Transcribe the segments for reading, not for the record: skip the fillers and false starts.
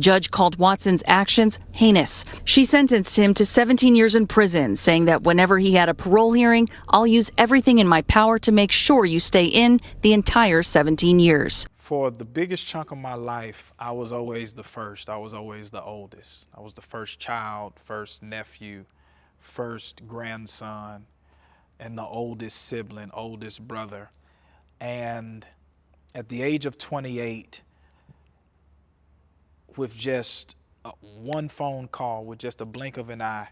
Judge called Watson's actions heinous. She sentenced him to 17 years in prison, saying that whenever he had a parole hearing, I'll use everything in my power to make sure you stay in the entire 17 years. For the biggest chunk of my life, I was always the first. I was always the oldest. I was the first child, first nephew, first grandson, and the oldest sibling, oldest brother. And at the age of 28, with just one phone call, with just a blink of an eye,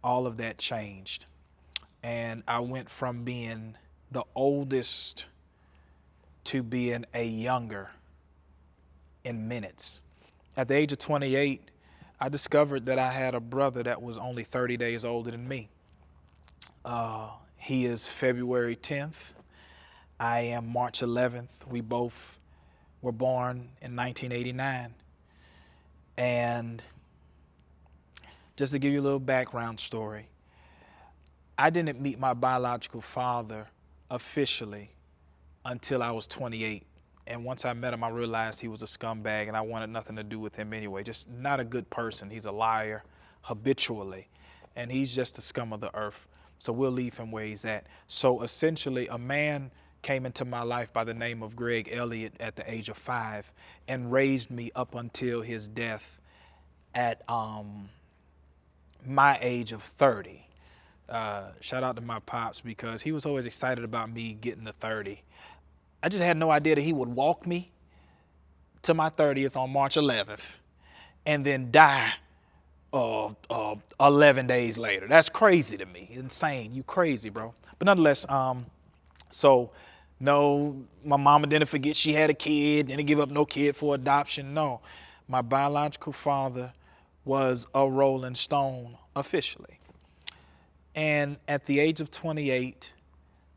all of that changed. And I went from being the oldest to being a younger in minutes. At the age of 28, I discovered that I had a brother that was only 30 days older than me. He is February 10th. I am March 11th. We both were born in 1989. And just to give you a little background story, I didn't meet my biological father officially until I was 28. And once I met him, I realized he was a scumbag and I wanted nothing to do with him anyway. Just not a good person. He's a liar habitually. And he's just the scum of the earth. So we'll leave him where he's at. So essentially, a man came into my life by the name of Greg Elliott at the age of 5 and raised me up until his death at my age of 30. Shout out to my pops, because he was always excited about me getting to 30. I just had no idea that he would walk me to my 30th on March 11th and then die 11 days later. That's crazy to me. Insane. You crazy, bro. But nonetheless, so no, my mama didn't forget she had a kid, didn't give up no kid for adoption. No, my biological father was a Rolling Stone officially. And at the age of 28,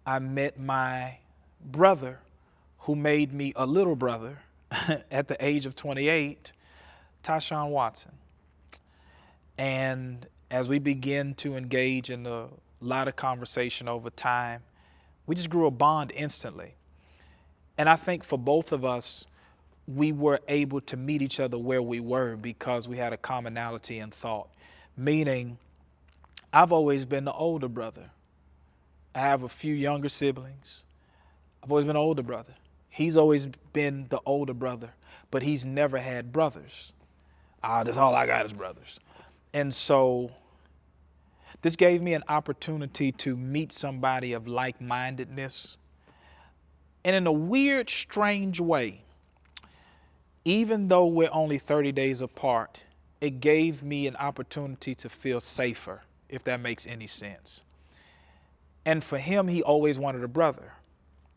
I met my brother, who made me a little brother at the age of 28, Tyshawn Watson. And as we begin to engage in a lot of conversation over time, we just grew a bond instantly. And I think for both of us, we were able to meet each other where we were because we had a commonality in thought. Meaning, I've always been the older brother. I have a few younger siblings. I've always been an older brother. He's always been the older brother, but he's never had brothers. That's all I got is brothers. And so this gave me an opportunity to meet somebody of like-mindedness. And in a weird, strange way, even though we're only 30 days apart, it gave me an opportunity to feel safer, if that makes any sense. And for him, he always wanted a brother.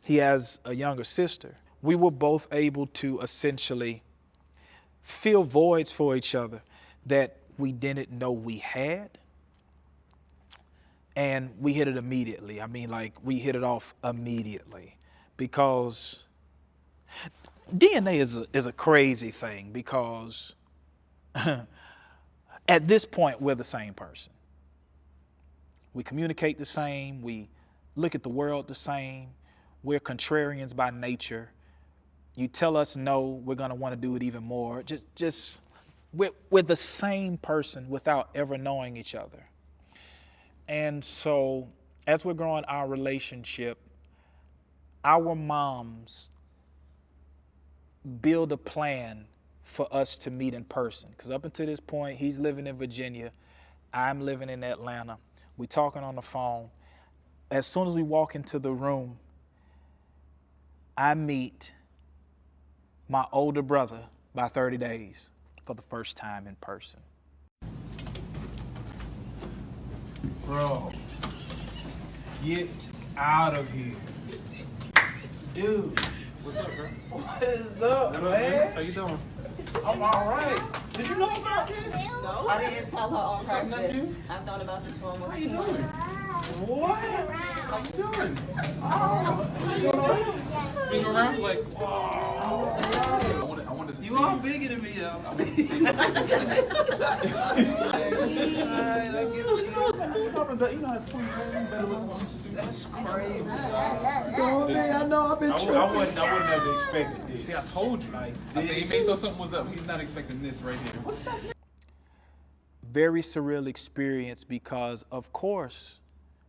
He has a younger sister. We were both able to essentially fill voids for each other that we didn't know we had. And we hit it immediately. I mean, like, we hit it off immediately, because DNA is a crazy thing, because at this point, we're the same person. We communicate the same. We look at the world the same. We're contrarians by nature. You tell us no, we're going to want to do it even more. We're the same person without ever knowing each other. And so as we're growing our relationship, our moms build a plan for us to meet in person. Because up until this point, he's living in Virginia. I'm living in Atlanta. We're talking on the phone. As soon as we walk into the room, I meet my older brother by 30 days for the first time in person. Bro, get out of here. Dude. What's up, bro? What is up, man? How you doing? I'm all right. Did you know about this? No, I didn't tell her on What's up, purpose. nephew? I've known about this for almost How you 2 doing? months. What? How you doing? Oh, Spin around like, wow. I wanted to see you are bigger than me, though. I wanted to see you. Alright, I get it. You know how 20 better look. That's crazy. Oh man, I know I've been tripping. I would never expected this. See, I told you. Like, I said, he may thought something was up. He's not expecting this right here. What's up? Very surreal experience because, of course,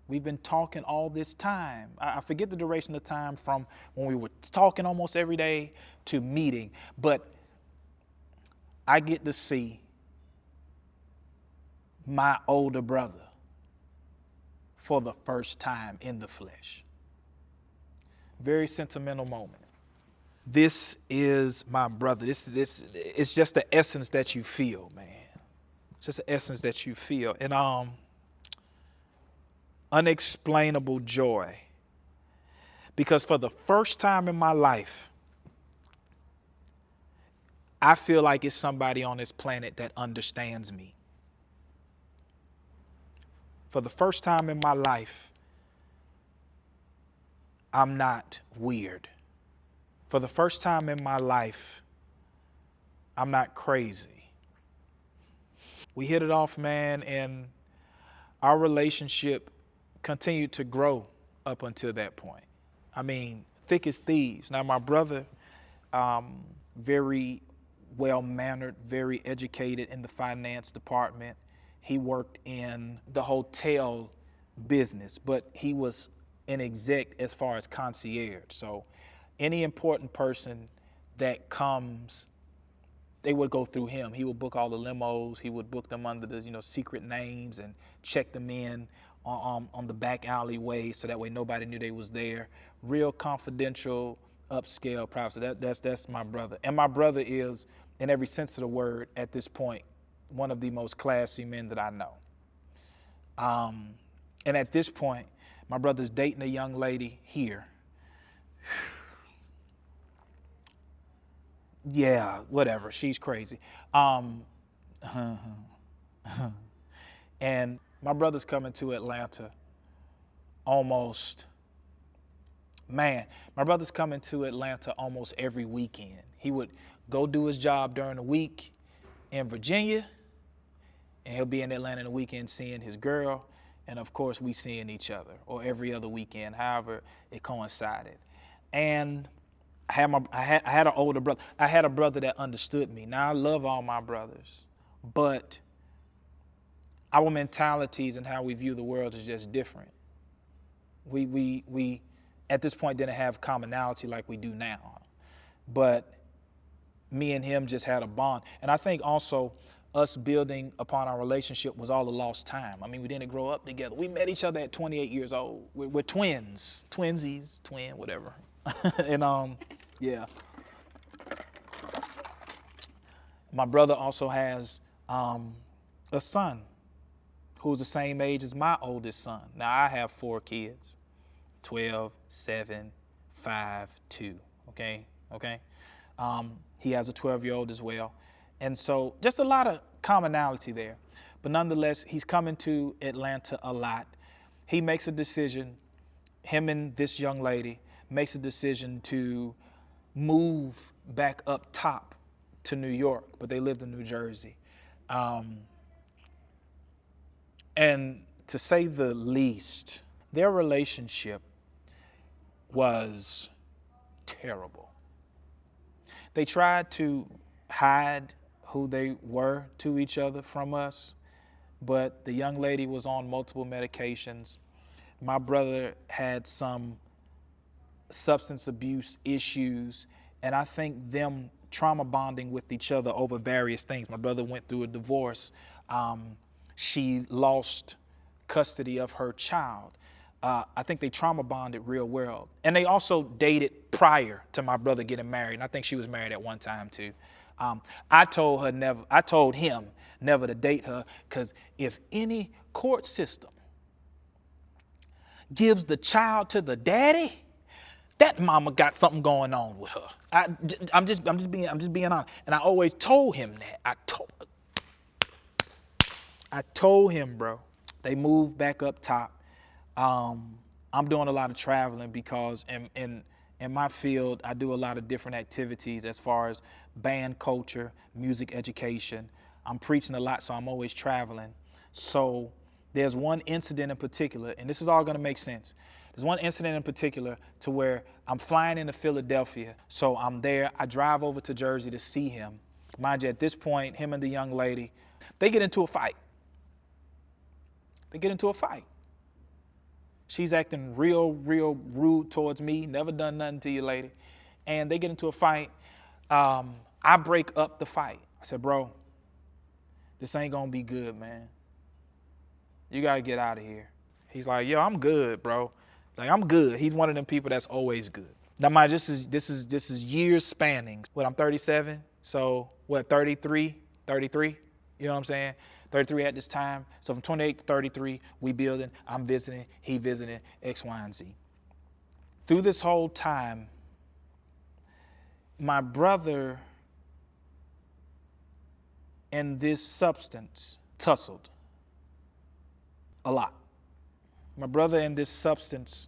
we've been talking all this time. I forget the duration of time from when we were talking almost every day to meeting, but I get to see my older brother for the first time in the flesh. Very sentimental moment. This is my brother. This it's just the essence that you feel, man. Just the essence that you feel. And unexplainable joy. Because for the first time in my life, I feel like it's somebody on this planet that understands me. For the first time in my life, I'm not weird. For the first time in my life, I'm not crazy. We hit it off, man, and our relationship continued to grow up until that point. I mean, thick as thieves. Now, my brother, very well-mannered, very educated in the finance department. He worked in the hotel business, but he was an exec as far as concierge. So any important person that comes, they would go through him. He would book all the limos. He would book them under the secret names and check them in on the back alleyway so that way nobody knew they was there. Real confidential, upscale privacy. That's my brother. And my brother is, in every sense of the word, at this point, one of the most classy men that I know. And at this point, my brother's dating a young lady here. Yeah, whatever. She's crazy. And my brother's coming to Atlanta almost every weekend. He would go do his job during the week in Virginia, and he'll be in Atlanta in the weekend seeing his girl, and of course we seeing each other, or every other weekend, however it coincided. And I had an older brother. I had a brother that understood me. Now I love all my brothers, but our mentalities and how we view the world is just different. We at this point didn't have commonality like we do now, but me and him just had a bond. And I think also us building upon our relationship was all a lost time. I mean, we didn't grow up together. We met each other at 28 years old. We're twins, twinsies, twin, whatever. And yeah. My brother also has a son who's the same age as my oldest son. Now, I have 4 kids, 12, 7, 5, 2, okay? He has a 12-year-old as well. And so just a lot of commonality there. But nonetheless, he's coming to Atlanta a lot. He makes a decision, him and this young lady, makes a decision to move back up top to New York, but they lived in New Jersey. And to say the least, their relationship was terrible. They tried to hide who they were to each other from us, but the young lady was on multiple medications. My brother had some substance abuse issues, and I think them trauma bonding with each other over various things. My brother went through a divorce. She lost custody of her child. I think they trauma bonded real well. And they also dated prior to my brother getting married. And I think she was married at one time too. I told him never to date her, because if any court system gives the child to the daddy, that mama got something going on with her. I'm just being honest. And I always told him that. I told him, bro. They moved back up top. I'm doing a lot of traveling because in my field, I do a lot of different activities as far as band culture, music education. I'm preaching a lot, so I'm always traveling. So There's one incident in particular, and this is all going to make sense. There's one incident in particular to where I'm flying into Philadelphia. So I'm there. I drive over to Jersey to see him. Mind you, at this point, him and the young lady, they get into a fight. She's acting real rude towards me. Never done nothing to you, lady. And they get into a fight. I break up the fight. I said, bro, this ain't going to be good, man. You got to get out of here. He's like, yo, I'm good, bro. Like, I'm good. He's one of them people that's always good. Now, mind, this is years spanning. What, I'm 37, so what, 33? You know what I'm saying? 33 at this time. So from 28 to 33, we building, I'm visiting, he visiting, X, Y, and Z. Through this whole time, my brother and this substance tussled a lot. My brother and this substance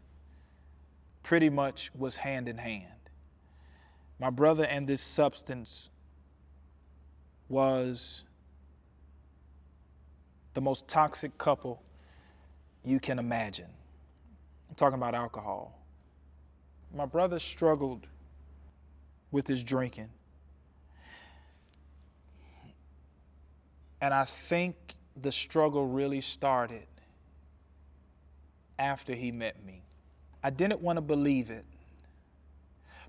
pretty much was hand in hand. My brother and this substance was the most toxic couple you can imagine. I'm talking about alcohol. My brother struggled with his drinking. And I think the struggle really started after he met me. I didn't want to believe it,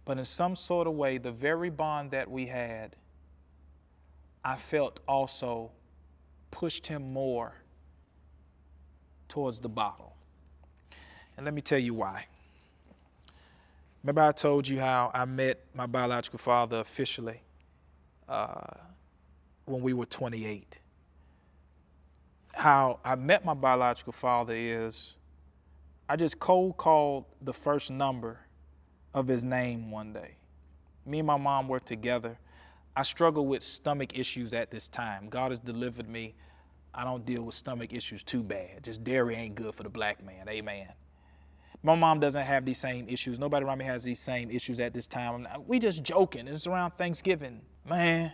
but in some sort of way, the very bond that we had, I felt also pushed him more towards the bottle. And let me tell you why. Remember I told you how I met my biological father officially when we were 28. How I met my biological father is I just cold called the first number of his name one day. Me and my mom were together. I struggle with stomach issues at this time. God has delivered me. I don't deal with stomach issues too bad. Just dairy ain't good for the black man. Amen. My mom doesn't have these same issues. Nobody around me has these same issues at this time. We just joking. It's around Thanksgiving. Man,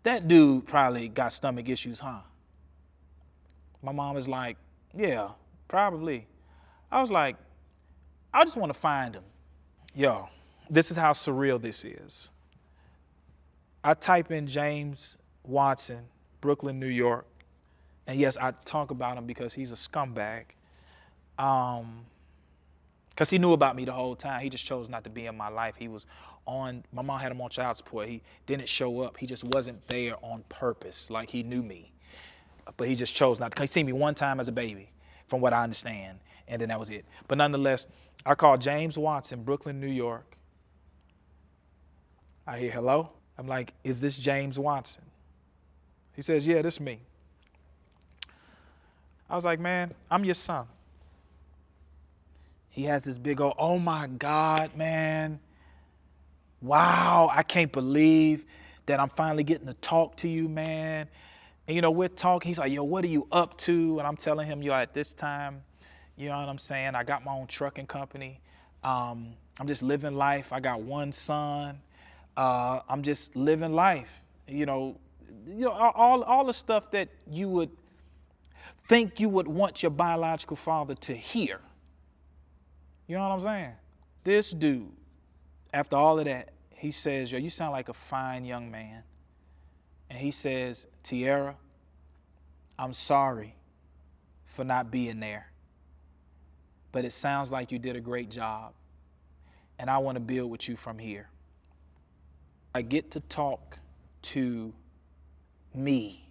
that dude probably got stomach issues, huh? My mom is like, yeah, probably. I was like, I just want to find him. Yo, this is how surreal this is. I type in James Watson, Brooklyn, New York. And yes, I talk about him because he's a scumbag. Because he knew about me the whole time. He just chose not to be in my life. He was on, my mom had him on child support. He didn't show up. He just wasn't there on purpose, like he knew me. But he just chose not to. He seen me one time as a baby, from what I understand. And then that was it. But nonetheless, I called James Watson, Brooklyn, New York. I hear, hello? I'm like, is this James Watson? He says, yeah, this is me. I was like, man, I'm your son. He has this big old, oh my God, man. Wow, I can't believe that I'm finally getting to talk to you, man. And you know, we're talking, he's like, yo, what are you up to? And I'm telling him, yo, at this time, you know what I'm saying? I got my own trucking company. I'm just living life. I got one son. I'm just living life. You know, all the stuff that you would think you would want your biological father to hear. You know what I'm saying? This dude, after all of that, he says, yo, you sound like a fine young man. And he says, Tierra, I'm sorry for not being there. But it sounds like you did a great job. And I want to build with you from here. I get to talk to me.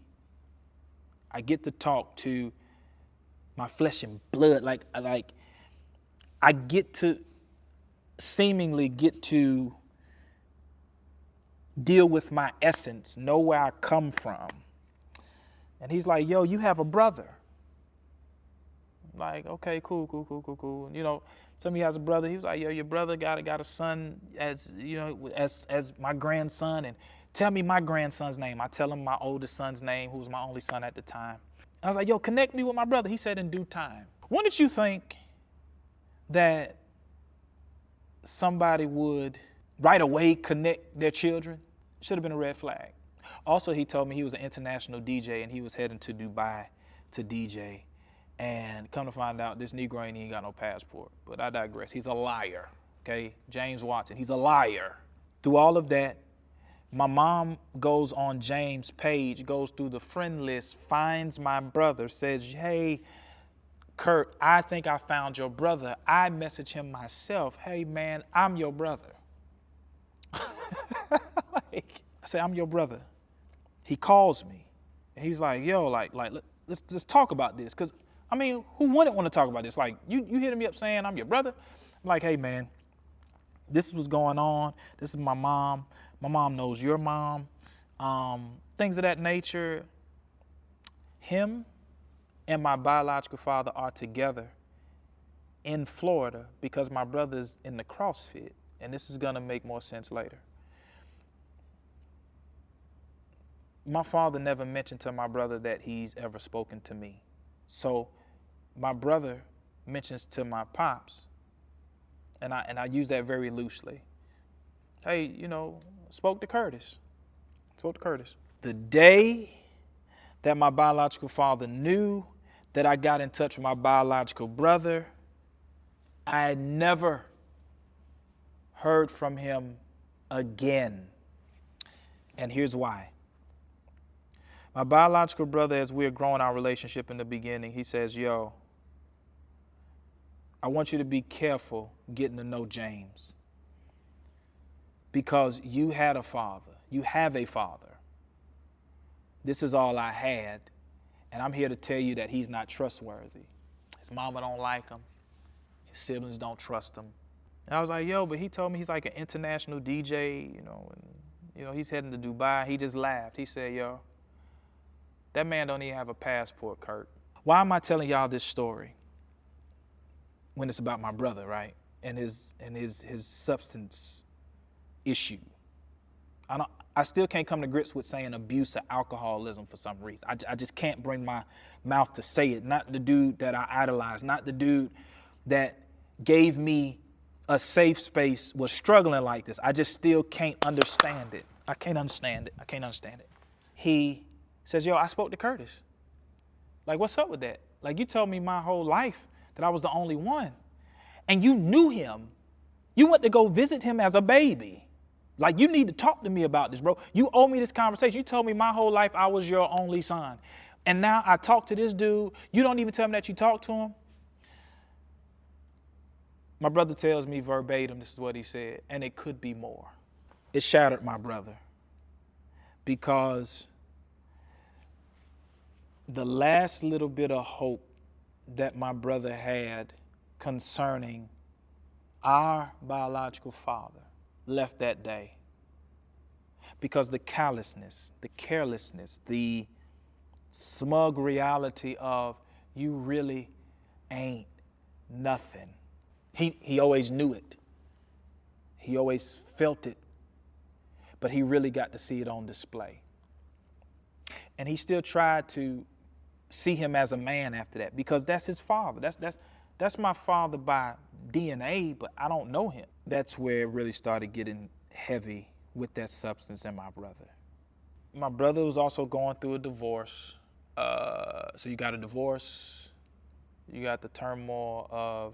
I get to talk to my flesh and blood. Like I get to seemingly get to deal with my essence, know where I come from. And he's like, yo, you have a brother. Like, okay, cool. You know, somebody has a brother. He was like, yo, your brother got a son as, you know, as my grandson. And tell me my grandson's name. I tell him my oldest son's name, who was my only son at the time. And I was like, yo, connect me with my brother. He said in due time. When did you think that somebody would right away connect their children? Should have been a red flag. Also, he told me he was an international DJ and he was heading to Dubai to DJ. And come to find out, this Negro ain't even got no passport. But I digress. He's a liar, okay? James Watson, he's a liar. Through all of that, my mom goes on James' page, goes through the friend list, finds my brother, says, hey, Kurt, I think I found your brother. I message him myself, hey, man, I'm your brother. I say, I'm your brother. He calls me, and he's like, yo, let's talk about this. Because, I mean, who wouldn't want to talk about this? Like, you hitting me up saying I'm your brother? I'm like, hey, man, this is what's going on. This is my mom. My mom knows your mom. Things of that nature. Him and my biological father are together in Florida because my brother's in the CrossFit. And this is going to make more sense later. My father never mentioned to my brother that he's ever spoken to me. So my brother mentions to my pops, and I use that very loosely. Hey, you know, spoke to Curtis. The day that my biological father knew that I got in touch with my biological brother, I had never heard from him again. And here's why. My biological brother, as we were growing our relationship in the beginning, he says, yo, I want you to be careful getting to know James, because you had a father. You have a father. This is all I had, and I'm here to tell you that he's not trustworthy. His mama don't like him. His siblings don't trust him. And I was like, yo, but he told me he's like an international DJ, and he's heading to Dubai. He just laughed. He said, yo, that man don't even have a passport, Kurt. Why am I telling y'all this story when it's about my brother, right? And his substance issue. I still can't come to grips with saying abuse or alcoholism for some reason. I just can't bring my mouth to say it. Not the dude that I idolized, not the dude that gave me a safe space was struggling like this. I just still can't understand it. I can't understand it. He says, yo, I spoke to Curtis. Like, what's up with that? Like, you told me my whole life that I was the only one. And you knew him. You went to go visit him as a baby. Like, you need to talk to me about this, bro. You owe me this conversation. You told me my whole life I was your only son. And now I talk to this dude. You don't even tell me that you talked to him. My brother tells me verbatim, this is what he said, and it could be more. It shattered my brother, because the last little bit of hope that my brother had concerning our biological father left that day, because the callousness, the carelessness, the smug reality of you really ain't nothing. He always knew it. He always felt it, but he really got to see it on display. And he still tried to see him as a man after that, because that's his father. That's my father by DNA, but I don't know him. That's where it really started getting heavy with that substance in my brother. My brother was also going through a divorce. So you got a divorce, you got the turmoil of,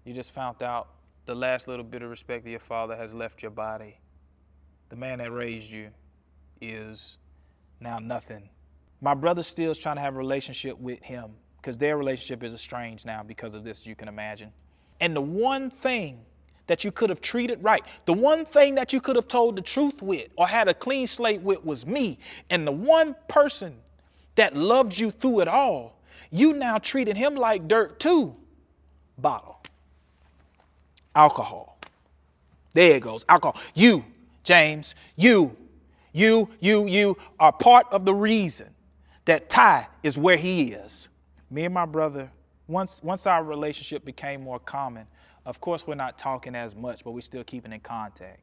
you just found out the last little bit of respect of your father has left your body. The man that raised you is now nothing. My brother still is trying to have a relationship with him, because their relationship is estranged now because of this, you can imagine. And the one thing that you could have treated right, the one thing that you could have told the truth with or had a clean slate with was me. And the one person that loved you through it all, you now treated him like dirt too. Bottle. Alcohol. There it goes. Alcohol. You, James, you are part of the reason that Ty is where he is. Me and my brother, once our relationship became more common, of course we're not talking as much, but we're still keeping in contact.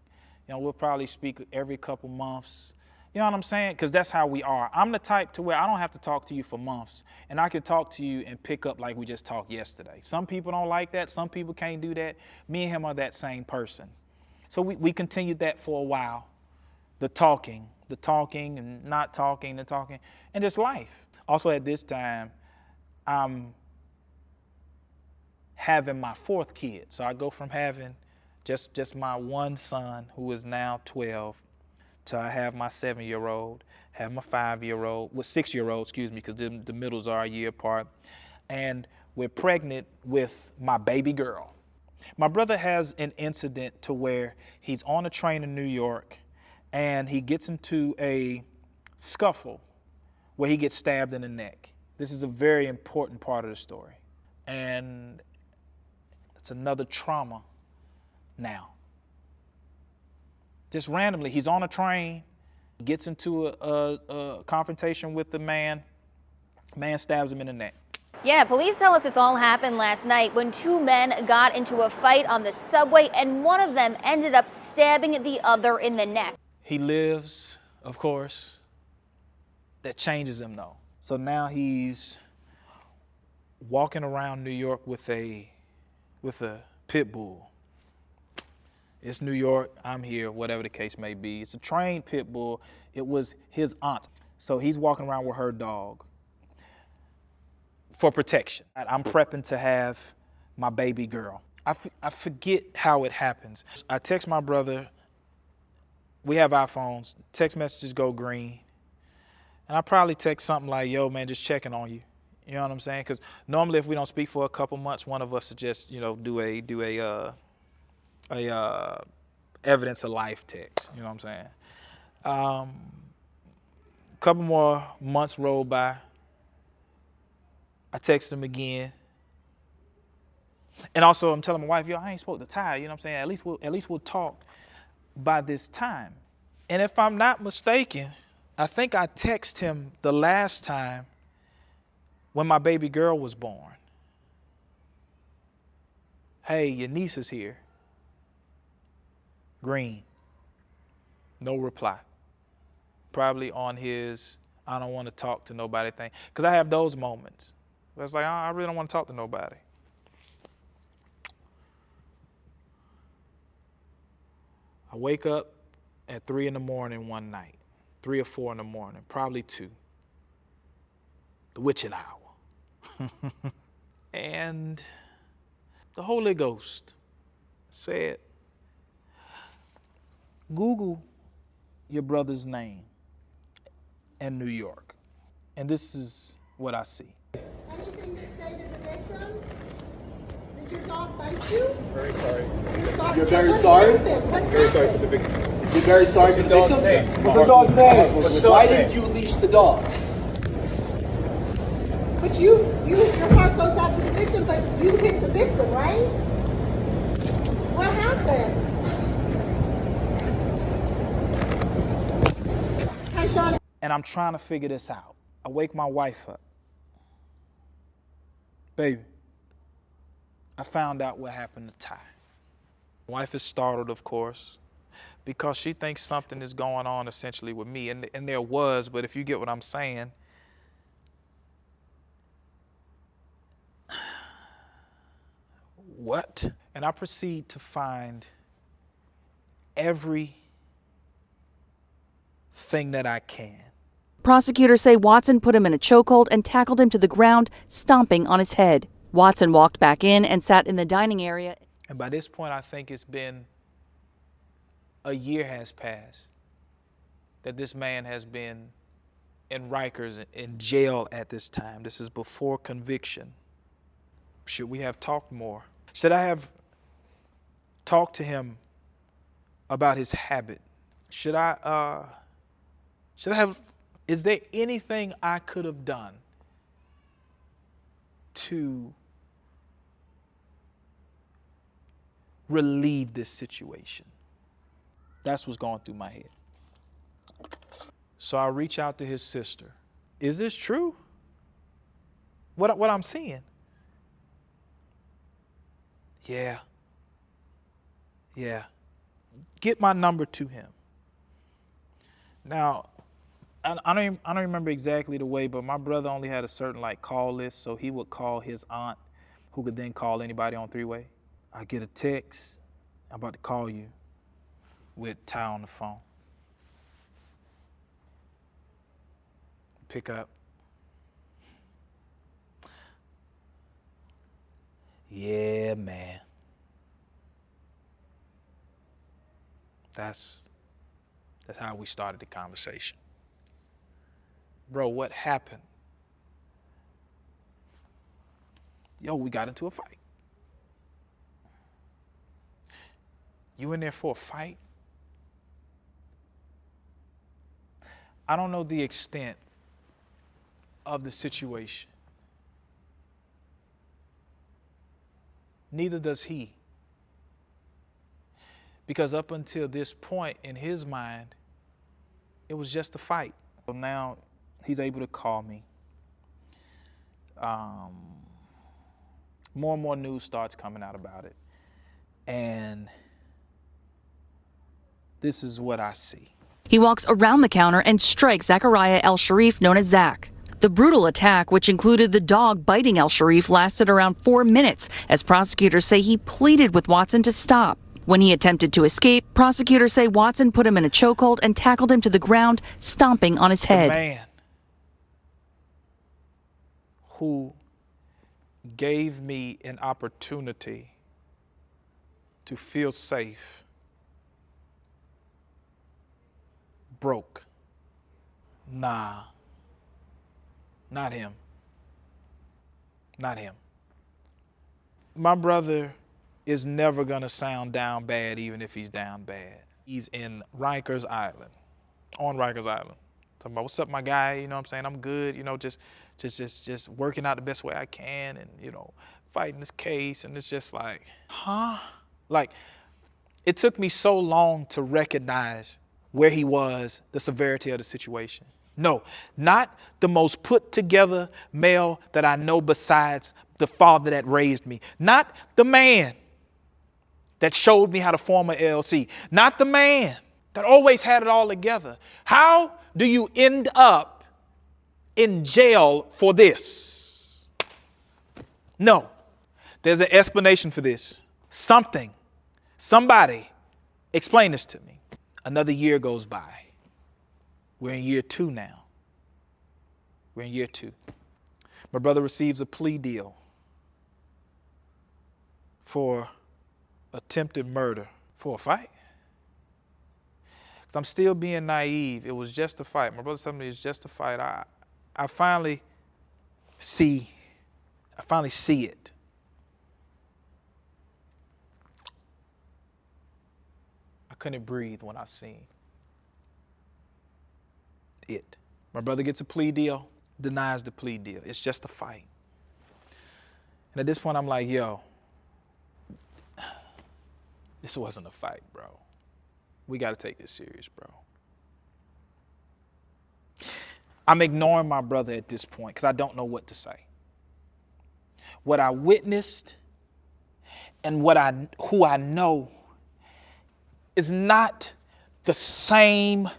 We'll probably speak every couple months. You know what I'm saying? Because that's how we are. I'm the type to where I don't have to talk to you for months, and I can talk to you and pick up like we just talked yesterday. Some people don't like that. Some people can't do that. Me and him are that same person. So we continued that for a while. The talking and not talking, the talking, and just life. Also at this time, I'm having my fourth kid. So I go from having just my one son, who is now 12, to I have my 7-year-old, have my 5-year-old, well, 6-year-old, excuse me, because the middles are a year apart. And we're pregnant with my baby girl. My brother has an incident to where he's on a train in New York and he gets into a scuffle where he gets stabbed in the neck. This is a very important part of the story. And it's another trauma now. Just randomly, he's on a train, gets into a confrontation with the man stabs him in the neck. Yeah, police tell us this all happened last night when two men got into a fight on the subway and one of them ended up stabbing the other in the neck. He lives, of course. That changes him though. So now he's walking around New York with a pit bull. It's New York, I'm here, whatever the case may be. It's a trained pit bull. It was his aunt. So he's walking around with her dog for protection. I'm prepping to have my baby girl. I forget how it happens. I text my brother. We have iPhones. Text messages go green. And I probably text something like, yo, man, just checking on you. You know what I'm saying? Because normally if we don't speak for a couple months, one of us would just, do a evidence of life text. You know what I'm saying? Couple more months roll by. I text him again. And also I'm telling my wife, yo, I ain't supposed to tie, you know what I'm saying? At least we'll talk by this time. And if I'm not mistaken, I think I texted him the last time when my baby girl was born. Hey, your niece is here. Green. No reply. Probably on his I don't want to talk to nobody thing. Because I have those moments. It's like, I really don't want to talk to nobody. I wake up at 3 in the morning one night, 3 or 4 in the morning, probably 2. The witching hour. And the Holy Ghost said, Google your brother's name in New York. And this is what I see. Anything to say to the victim? Did your dog bite you? Very sorry. You're very sorry? Very sorry for the victim. You're very sorry for the victim? What's the dog's name? Why didn't you leash the dog? But your heart goes out to the victim, but you hit the victim, right? What happened? Hi, Sean. And I'm trying to figure this out. I wake my wife up. Baby, I found out what happened to Ty. My wife is startled, of course, because she thinks something is going on essentially with me. And there was, but if you get what I'm saying, what? And I proceed to find everything that I can. Prosecutors say Watson put him in a chokehold and tackled him to the ground, stomping on his head. Watson walked back in and sat in the dining area. And by this point, I think it's been a year has passed that this man has been in Rikers, in jail at this time. This is before conviction. Should we have talked more? Should I have talked to him about his habit? Should I have, is there anything I could have done to relieve this situation? That's what's going through my head. So I reach out to his sister. Is this true? What I'm seeing? Yeah. Get my number to him. Now, I don't remember exactly the way, but my brother only had a certain call list, so he would call his aunt, who could then call anybody on three-way. I get a text, I'm about to call you, with Ty on the phone. Pick up. Yeah, man. That's how we started the conversation. Bro, what happened? Yo, we got into a fight. You in there for a fight? I don't know the extent of the situation. Neither does he. Because up until this point in his mind, it was just a fight. So now he's able to call me. More and more news starts coming out about it. And this is what I see. He walks around the counter and strikes Zachariah El Sharif, known as Zach. The brutal attack, which included the dog biting El Sharif, lasted around 4 minutes, as prosecutors say he pleaded with Watson to stop. When he attempted to escape, prosecutors say Watson put him in a chokehold and tackled him to the ground, stomping on his head. The man who gave me an opportunity to feel safe broke. Nah, not him. Not him. My brother is never gonna sound down bad, even if he's down bad. He's in Rikers Island, on Rikers Island. Talking about, what's up, my guy? You know what I'm saying? I'm good, you know, just working out the best way I can and, you know, fighting this case. And it's just like, huh? Like, it took me so long to recognize where he was, the severity of the situation. No, not the most put together male that I know besides the father that raised me. Not the man that showed me how to form an LLC. Not the man that always had it all together. How do you end up in jail for this? No, there's an explanation for this. Somebody explain this to me. Another year goes by. We're in year 2 now. We're in year 2. My brother receives a plea deal for attempted murder for a fight. Because I'm still being naive. It was just a fight. My brother told me it's just a fight. I finally see it. I couldn't breathe when I seen it. My brother gets a plea deal, denies the plea deal. It's just a fight. And at this point, I'm like, yo, this wasn't a fight, bro. We got to take this serious, bro. I'm ignoring my brother at this point because I don't know what to say. What I witnessed and who I know is not the same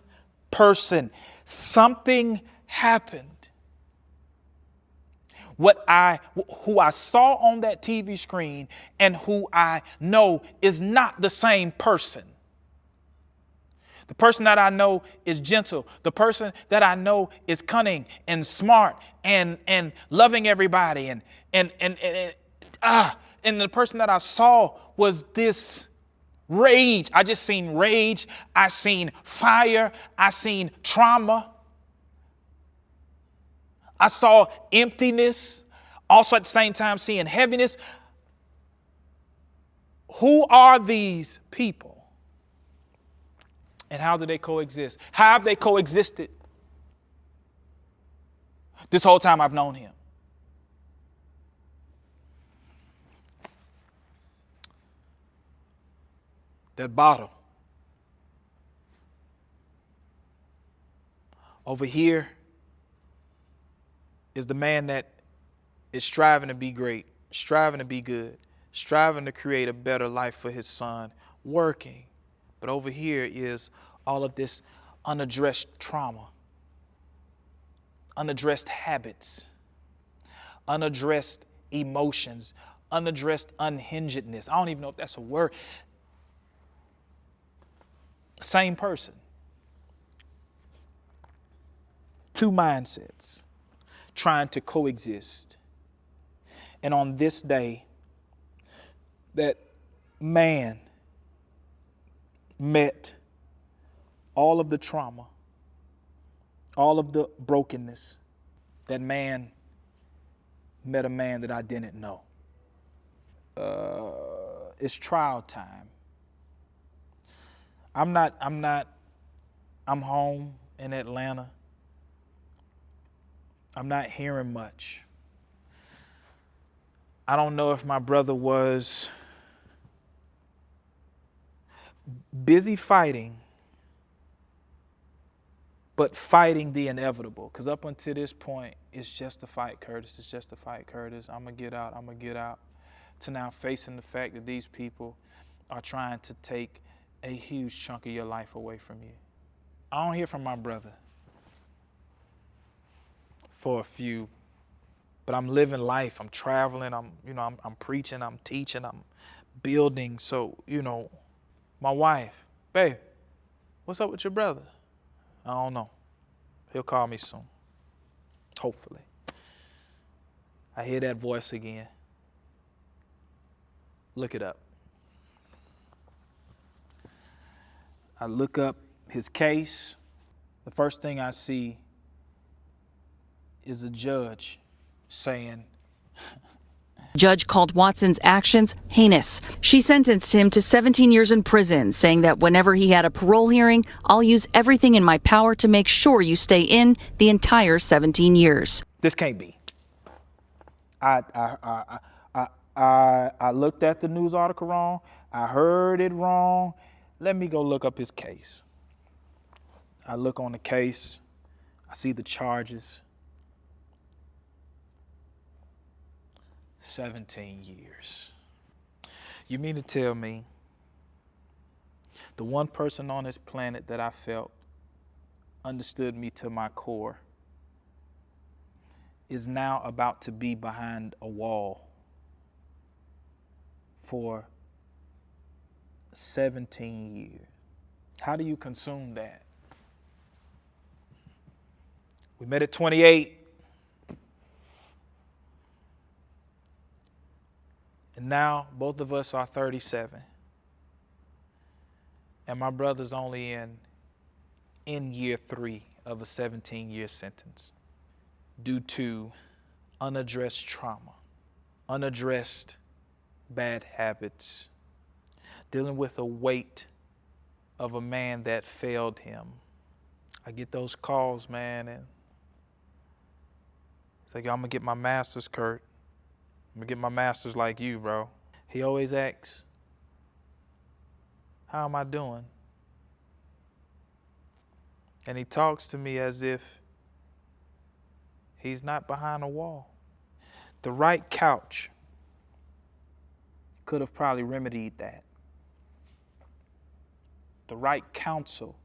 person. Something happened. Who I saw on that TV screen and who I know is not the same person. The person that I know is gentle. The person that I know is cunning and smart and loving everybody and the person that I saw was this rage. I just seen rage. I seen fire. I seen trauma. I saw emptiness. Also at the same time seeing heaviness. Who are these people? And how do they coexist? How have they coexisted this whole time I've known him? That bottle. Over here is the man that is striving to be great, striving to be good, striving to create a better life for his son, working. But over here is all of this unaddressed trauma, unaddressed habits, unaddressed emotions, unaddressed unhingedness. I don't even know if that's a word. Same person. Two mindsets trying to coexist. And on this day, that man met all of the trauma, all of the brokenness. That man met a man that I didn't know. It's trial time. I'm home in Atlanta. I'm not hearing much. I don't know if my brother was busy fighting, but fighting the inevitable. Because up until this point, it's just a fight, Curtis. It's just a fight, Curtis. I'm going to get out. I'm going to get out. To now facing the fact that these people are trying to take a huge chunk of your life away from you. I don't hear from my brother for a few, but I'm living life. I'm traveling. I'm preaching. I'm teaching. I'm building. So, my wife, babe, what's up with your brother? I don't know. He'll call me soon. Hopefully. I hear that voice again. Look it up. I look up his case. The first thing I see is a judge saying, Judge called Watson's actions heinous. She sentenced him to 17 years in prison, saying that whenever he had a parole hearing, I'll use everything in my power to make sure you stay in the entire 17 years. this can't be. I looked at the news article wrong. I heard it wrong. Let me go look up his case. I look on the case. I see the charges. 17 years. You mean to tell me the one person on this planet that I felt understood me to my core is now about to be behind a wall for 17 years? How do you consume that? We met at 28. And now both of us are 37. And my brother's only in year 3 of a 17-year sentence due to unaddressed trauma, unaddressed bad habits, dealing with the weight of a man that failed him. I get those calls, man, and it's like, I'm gonna get my master's, Kurt. I'm gonna get my master's like you, bro. He always asks, how am I doing? And he talks to me as if he's not behind a wall. The right couch could have probably remedied that. The right counsel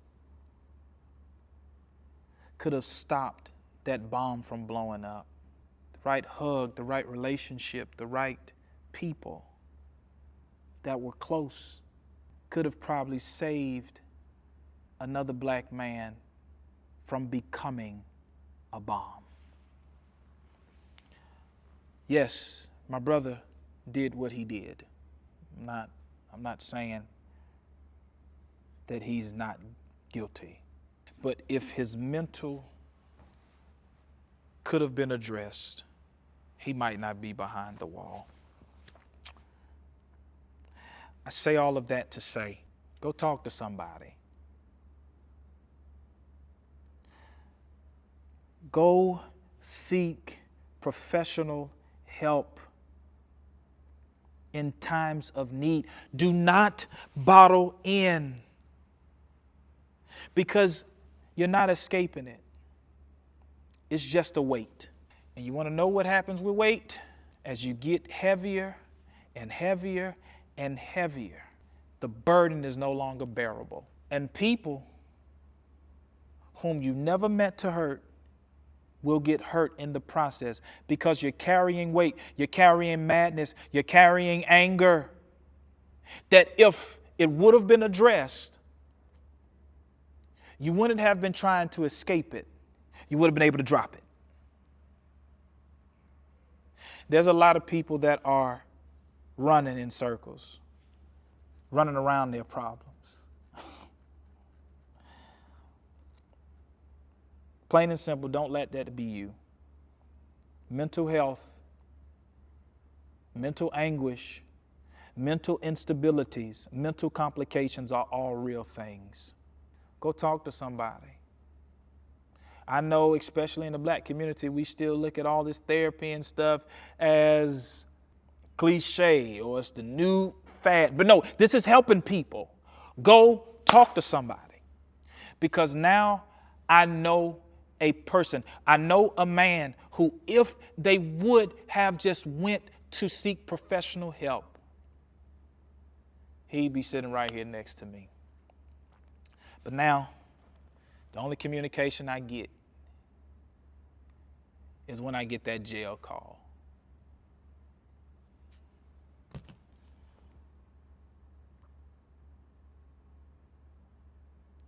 could have stopped that bomb from blowing up. The right hug, the right relationship, the right people that were close could have probably saved another black man from becoming a bomb. Yes, my brother did what he did. I'm not saying that he's not guilty. But if his mental could have been addressed, he might not be behind the wall. I say all of that to say, go talk to somebody. Go seek professional help in times of need. Do not bottle in, because you're not escaping it. It's just a weight. And you want to know what happens with weight? As you get heavier and heavier and heavier, the burden is no longer bearable. And people whom you never meant to hurt will get hurt in the process, because you're carrying weight, you're carrying madness, you're carrying anger that if it would have been addressed, you wouldn't have been trying to escape it. You would have been able to drop it. There's a lot of people that are running in circles, running around their problems. Plain and simple, don't let that be you. Mental health, mental anguish, mental instabilities, mental complications are all real things. Go talk to somebody. I know, especially in the black community, we still look at all this therapy and stuff as cliche or it's the new fad. But no, this is helping people. Go talk to somebody. Because now I know a person. I know a man who, if they would have just went to seek professional help, he'd be sitting right here next to me. But now, the only communication I get is when I get that jail call.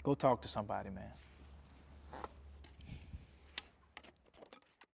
Go talk to somebody, man.